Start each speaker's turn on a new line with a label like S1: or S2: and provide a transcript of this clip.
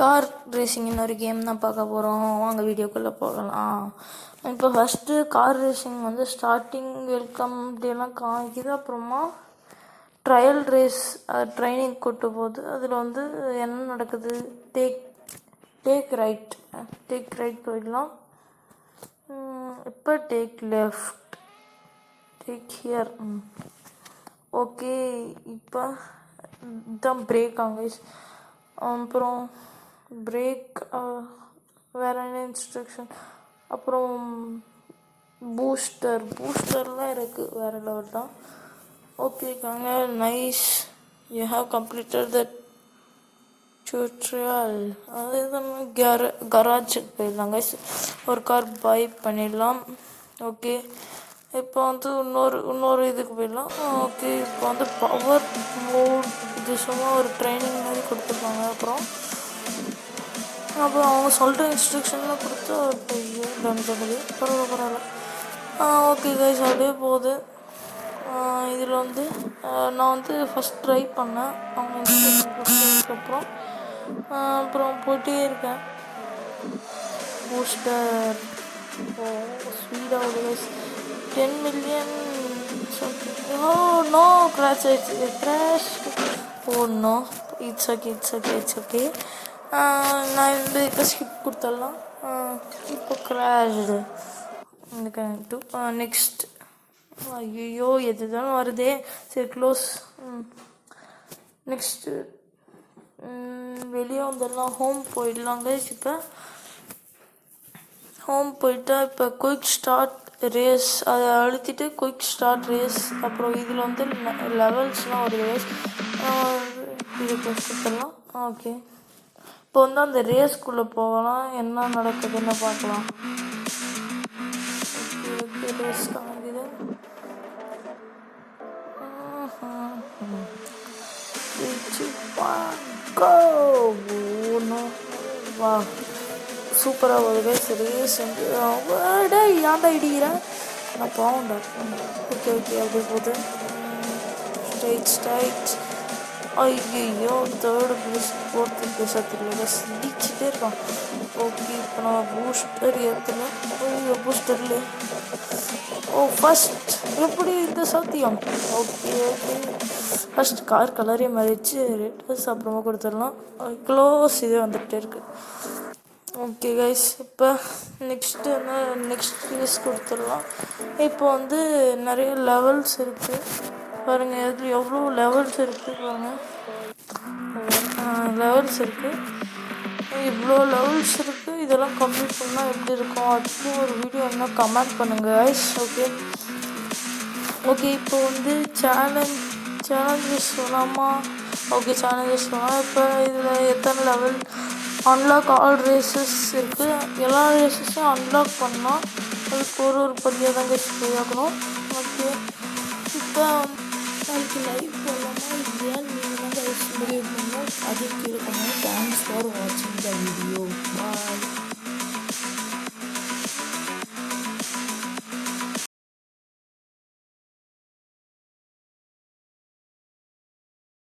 S1: Car racing இன்னொரு game தான் பார்க்க போகிறோம். வாங்க வீடியோக்குள்ளே போகலாம். இப்போ ஃபஸ்ட்டு கார் ரேசிங் வந்து ஸ்டார்டிங் வெல்கம் இப்படியெல்லாம் காமிக்குது. அப்புறமா ட்ரையல் ரேஸ் ட்ரைனிங் கூட்டு போகுது. அதில் வந்து என்ன நடக்குது, டேக் ரைட் போயிடலாம். இப்போ take left, take here. Okay, இப்போ இதுதான் பிரேக் கைஸ். அப்புறம் பிரேக் வேறு என்ன இன்ஸ்ட்ரக்ஷன், அப்புறம் பூஸ்டர்லாம் இருக்குது, வேறு லெவல் தான். ஓகேக்காங்க, nice, you have completed the tutorial. அது கராஜுக்கு போயிடலாம் கைஸ், ஒரு கார் பை பண்ணிடலாம். ஓகே, இப்போ வந்து இன்னொரு இதுக்கு போயிடலாம். ஓகே, இப்போ வந்து பவர் மோட், இது சும்மா ஒரு ட்ரைனிங் மாதிரி கொடுத்துருப்பாங்க. அப்புறம் அவங்க சொல்கிற இன்ஸ்ட்ரக்ஷன்லாம் கொடுத்து பண்ணுறது பரவாயில்ல. ஓகே கைஸ், அப்படியே போகுது. இதில் வந்து நான் வந்து ஃபஸ்ட் ட்ரை பண்ணேன். அவங்க இன்ஸ்ட்ரக்ஷன் கொடுத்ததுக்கப்புறம் அப்புறம் போயிட்டே இருக்கேன். பூஸ்டர் ஸ்பீடாக ஒரு 10 மில்லியன் சம்திங். நோ, கிராஷ் ஆயிடுச்சு. No, it's okay. நான் வந்து இப்போ ஸ்கிப் கொடுத்துடலாம். இப்போ கிராஷ்டு நெக்ஸ்ட். ஐயோ, எதுதான் வருதே. சரி, க்ளோஸ். நெக்ஸ்ட்டு வெளியே வந்துடலாம். ஹோம் போயிடலாங்க. இப்போ ஹோம் போயிட்டா இப்போ குயிக் ஸ்டார்ட் ரேஸ் அதை அழுத்திட்டு குயிக் ஸ்டார்ட் ரேஸ். அப்புறம் இதில் வந்து லெவல்ஸ்லாம் ஒரு ரேஸ், இது கொடுத்துடலாம். ஓகே, இப்போ வந்து அந்த ரேஸ்க்குள்ளே போகலாம். என்ன நடக்குதுன்னு பார்க்கலாம். ரேஸ் காமிக்குது. வா, சூப்பராக வருது. சரி, செஞ்சு ஏன்டா இடிக்கிறேன் நான், பாவண்டா. ஓகே, அப்படியே போகுது. ஸ்ட்ரைட். ஐயோ, தேர்டு பிளேஸ், ஃபோர்த்து பிளேஸ் தெரியல, சிரிச்சுட்டே இருக்கான். ஓகே, இப்போ நான் பூஸ்டர் ஏற்றலாம். ஐயோ, பூஸ்டர்ல ஃபஸ்ட் எப்படி இந்த சாத்தியம்? ஓகே, ஃபஸ்ட் கார் கலரே மாறிடுச்சு, ரெட். அப்புறமா கொடுத்துடலாம். க்ளோஸ், இதே வந்துகிட்டே இருக்குது. ஓகே கைஸ், இப்போ நெக்ஸ்ட் ரேஸ் கொடுத்துடலாம். இப்போ வந்து நிறைய லெவல்ஸ் இருக்குது பாருங்கள். இதில் எவ்வளோ லெவல்ஸ் இருக்குது பாருங்கள். லெவல்ஸ் இருக்குது, இவ்வளோ லெவல்ஸ் இருக்குது. இதெல்லாம் கம்ப்ளீட் பண்ணால் எப்படி இருக்கும், அதுக்கு ஒரு வீடியோ என்ன கமெண்ட் பண்ணுங்கள் கைஸ். ஓகே, இப்போ வந்து சேலஞ்சஸ் சொல்லலாமா? ஓகே, சேலஞ்சஸ் சொல்லலாம். இப்போ இதில் எத்தனை லெவல் அன்லாக் ஆல் ரேசஸ் இருக்குது. எல்லா ரேசஸையும் அன்லாக் பண்ணால் அதுக்கு ஒரு படியாக தான் கைஸ் ஆகணும். ஓகே, இப்போ நாளைக்கு லைவ் போடலாமா இல்லையா நீங்கள் தான் கைஸ் முடிவு பண்ணணும். அதுக்கு இருக்கணும். தேங்க்ஸ் ஃபார் வாட்சிங் த வீடியோ. பாய்.